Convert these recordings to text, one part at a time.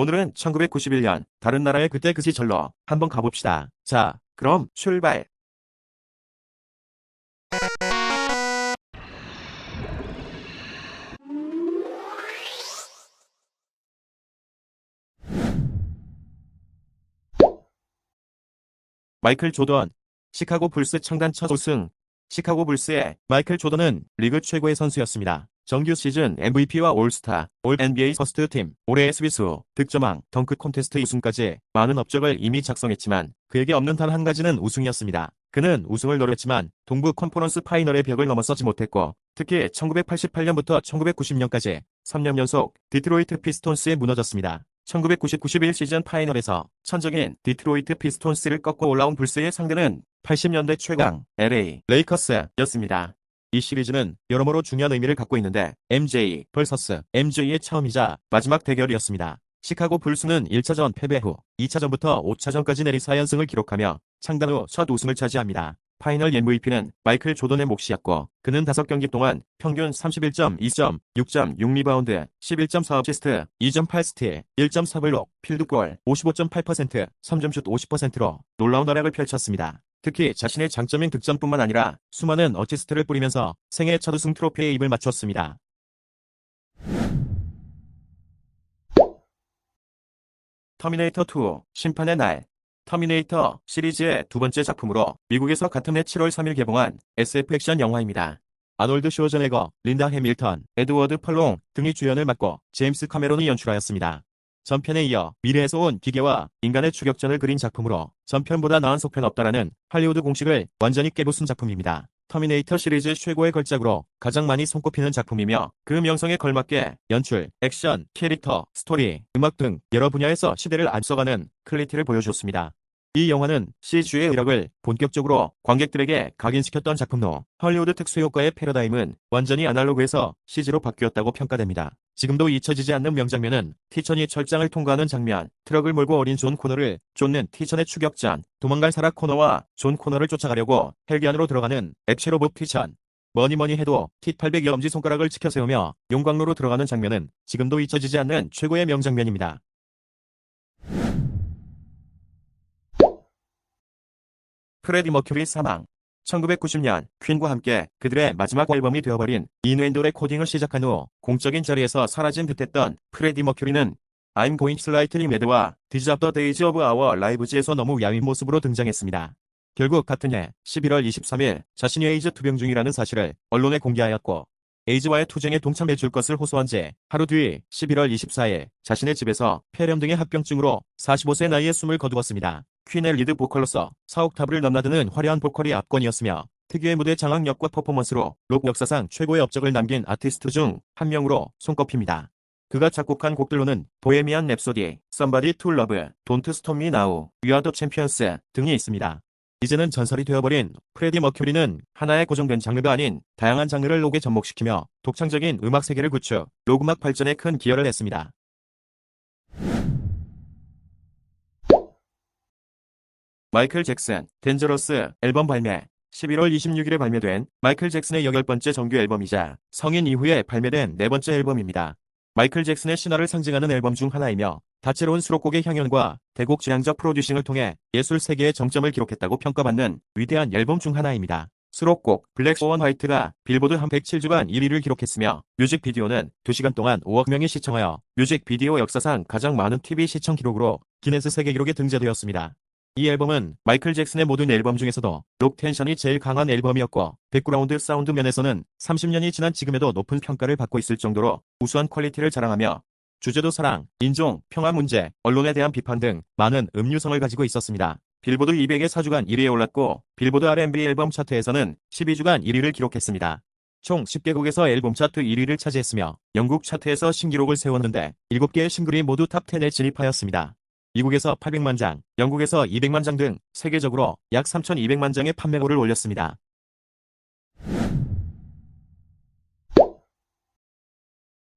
오늘은 1991년 다른 나라의 그때 그 시절로 한번 가봅시다. 자, 그럼 출발! 마이클 조던, 시카고 불스 창단 첫 우승. 시카고 불스의 마이클 조던은 리그 최고의 선수였습니다. 정규 시즌 MVP와 올스타, 올 NBA 퍼스트 팀, 올해의 스위스, 득점왕, 덩크 콘테스트 우승까지 많은 업적을 이미 작성했지만 그에게 없는 단 한 가지는 우승이었습니다. 그는 우승을 노렸지만 동부 컨퍼런스 파이널의 벽을 넘어서지 못했고 특히 1988년부터 1990년까지 3년 연속 디트로이트 피스톤스에 무너졌습니다. 1990-91 시즌 파이널에서 천적인 디트로이트 피스톤스를 꺾고 올라온 불스의 상대는 80년대 최강 LA 레이커스였습니다. 이 시리즈는 여러모로 중요한 의미를 갖고 있는데 MJ vs MJ의 처음이자 마지막 대결이었습니다. 시카고 불스는 1차전 패배 후 2차전부터 5차전까지 내리 4연승을 기록하며 창단 후 첫 우승을 차지합니다. 파이널 MVP는 마이클 조던의 몫이었고 그는 5경기 동안 평균 31.2점, 6.6리바운드, 11.4어시스트, 2.8 스틸, 1.4 블록, 필드골 55.8%, 3점슛 50%로 놀라운 활약을 펼쳤습니다. 특히 자신의 장점인 득점뿐만 아니라 수많은 어시스트를 뿌리면서 생애 첫 우승 트로피에 입을 맞췄습니다. 터미네이터 2, 심판의 날. 터미네이터 시리즈의 두 번째 작품으로 미국에서 같은 해 7월 3일 개봉한 SF 액션 영화입니다. 아놀드 슈워제네거, 린다 해밀턴, 에드워드 펄롱 등이 주연을 맡고 제임스 카메론이 연출하였습니다. 전편에 이어 미래에서 온 기계와 인간의 추격전을 그린 작품으로 전편보다 나은 속편 없다라는 할리우드 공식을 완전히 깨부순 작품입니다. 터미네이터 시리즈 최고의 걸작으로 가장 많이 손꼽히는 작품이며 그 명성에 걸맞게 연출, 액션, 캐릭터, 스토리, 음악 등 여러 분야에서 시대를 앞서가는 퀄리티를 보여줬습니다. 이 영화는 CG의 위력을 본격적으로 관객들에게 각인시켰던 작품 후 헐리우드 특수효과의 패러다임은 완전히 아날로그에서 CG로 바뀌었다고 평가됩니다. 지금도 잊혀지지 않는 명장면은 티천이 철장을 통과하는 장면, 트럭을 몰고 어린 존 코너를 쫓는 티천의 추격전, 도망갈 사라 코너와 존 코너를 쫓아가려고 헬기 안으로 들어가는 액체 로봇 티천. 뭐니뭐니 해도 T-800이 엄지손가락을 치켜 세우며 용광로로 들어가는 장면은 지금도 잊혀지지 않는 최고의 명장면입니다. 프레디 머큐리 사망. 1990년 퀸과 함께 그들의 마지막 앨범이 되어버린 인웬도 레코딩을 시작한 후 공적인 자리에서 사라진 듯했던 프레디 머큐리는 I'm Going Slightly Mad와 These Are the Days of Our Lives에서 너무 야윈 모습으로 등장했습니다. 결국 같은 해 11월 23일 자신이 에이즈 투병 중이라는 사실을 언론에 공개하였고 에이즈와의 투쟁에 동참해 줄 것을 호소한 지 하루 뒤 11월 24일 자신의 집에서 폐렴 등의 합병증으로 45세 나이에 숨을 거두었습니다. 퀸의 리드 보컬로서 4옥타브를 넘나드는 화려한 보컬이 압권이었으며 특유의 무대 장악력과 퍼포먼스로 록 역사상 최고의 업적을 남긴 아티스트 중 한 명으로 손꼽힙니다. 그가 작곡한 곡들로는 보헤미안 랩소디, Somebody to Love, Don't Stop Me Now, We Are the Champions 등이 있습니다. 이제는 전설이 되어버린 프레디 머큐리는 하나의 고정된 장르가 아닌 다양한 장르를 록에 접목시키며 독창적인 음악 세계를 구축, 록 음악 발전에 큰 기여를 했습니다. 마이클 잭슨, 덴저러스 앨범 발매. 11월 26일에 발매된 마이클 잭슨의 8번째 정규 앨범이자 성인 이후에 발매된 4번째 앨범입니다. 마이클 잭슨의 신화를 상징하는 앨범 중 하나이며 다채로운 수록곡의 향연과 대곡 지향적 프로듀싱을 통해 예술 세계의 정점을 기록했다고 평가받는 위대한 앨범 중 하나입니다. 수록곡 블랙 스원 화이트가 빌보드 한 107주간 1위를 기록했으며 뮤직비디오는 2시간 동안 5억 명이 시청하여 뮤직비디오 역사상 가장 많은 TV 시청 기록으로 기네스 세계 기록에 등재되었습니다. 이 앨범은 마이클 잭슨의 모든 앨범 중에서도 록 텐션이 제일 강한 앨범이었고 백그라운드 사운드 면에서는 30년이 지난 지금에도 높은 평가를 받고 있을 정도로 우수한 퀄리티를 자랑하며 주제도 사랑, 인종, 평화 문제, 언론에 대한 비판 등 많은 음유성을 가지고 있었습니다. 빌보드 200의 4주간 1위에 올랐고 빌보드 R&B 앨범 차트에서는 12주간 1위를 기록했습니다. 총 10개국에서 앨범 차트 1위를 차지했으며 영국 차트에서 신기록을 세웠는데 7개의 싱글이 모두 탑10에 진입하였습니다. 미국에서 800만 장, 영국에서 200만 장 등 세계적으로 약 3,200만 장의 판매고를 올렸습니다.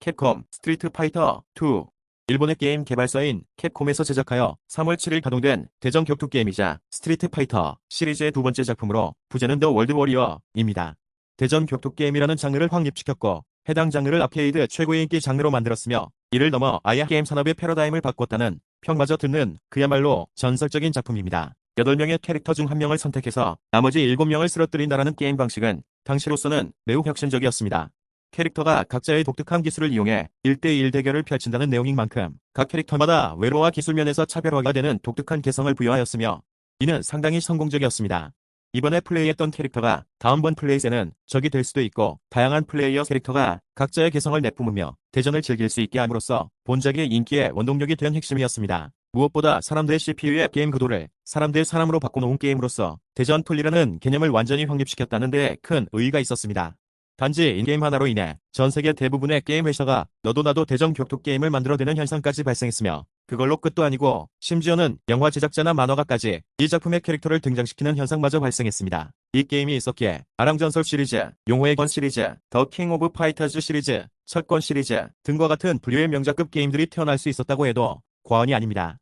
캡콤 스트리트 파이터 2. 일본의 게임 개발사인 캡콤에서 제작하여 3월 7일 가동된 대전 격투 게임이자 스트리트 파이터 시리즈의 두 번째 작품으로 부제는 더 월드 워리어입니다. 대전 격투 게임이라는 장르를 확립시켰고 해당 장르를 아케이드 최고의 인기 장르로 만들었으며 이를 넘어 아예 게임 산업의 패러다임을 바꿨다는 평마저 듣는 그야말로 전설적인 작품입니다. 8명의 캐릭터 중 1명을 선택해서 나머지 7명을 쓰러뜨린다라는 게임 방식은 당시로서는 매우 혁신적이었습니다. 캐릭터가 각자의 독특한 기술을 이용해 1대1 대결을 펼친다는 내용인 만큼 각 캐릭터마다 외로와 기술 면에서 차별화가 되는 독특한 개성을 부여하였으며 이는 상당히 성공적이었습니다. 이번에 플레이했던 캐릭터가 다음번 플레이에는 적이 될 수도 있고 다양한 플레이어 캐릭터가 각자의 개성을 내뿜으며 대전을 즐길 수 있게 함으로써 본작의 인기의 원동력이 된 핵심이었습니다. 무엇보다 사람 대 CPU의 게임 구도를 사람 대 사람으로 바꿔놓은 게임으로써 대전 풀리라는 개념을 완전히 확립시켰다는 데 큰 의의가 있었습니다. 단지 인게임 하나로 인해 전 세계 대부분의 게임 회사가 너도 나도 대전 격투 게임을 만들어대는 현상까지 발생했으며 그걸로 끝도 아니고 심지어는 영화 제작자나 만화가까지 이 작품의 캐릭터를 등장시키는 현상마저 발생했습니다. 이 게임이 있었기에 아랑전설 시리즈, 용호의 건 시리즈, 더 킹 오브 파이터즈 시리즈, 철권 시리즈 등과 같은 분류의 명작급 게임들이 태어날 수 있었다고 해도 과언이 아닙니다.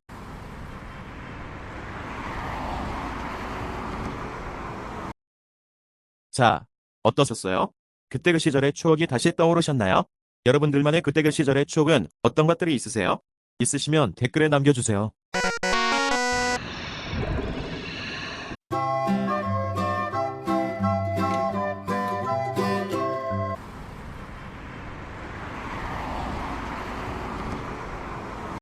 자, 어떠셨어요? 그때 그 시절의 추억이 다시 떠오르셨나요? 여러분들만의 그때 그 시절의 추억은 어떤 것들이 있으세요? 있으시면 댓글에 남겨주세요.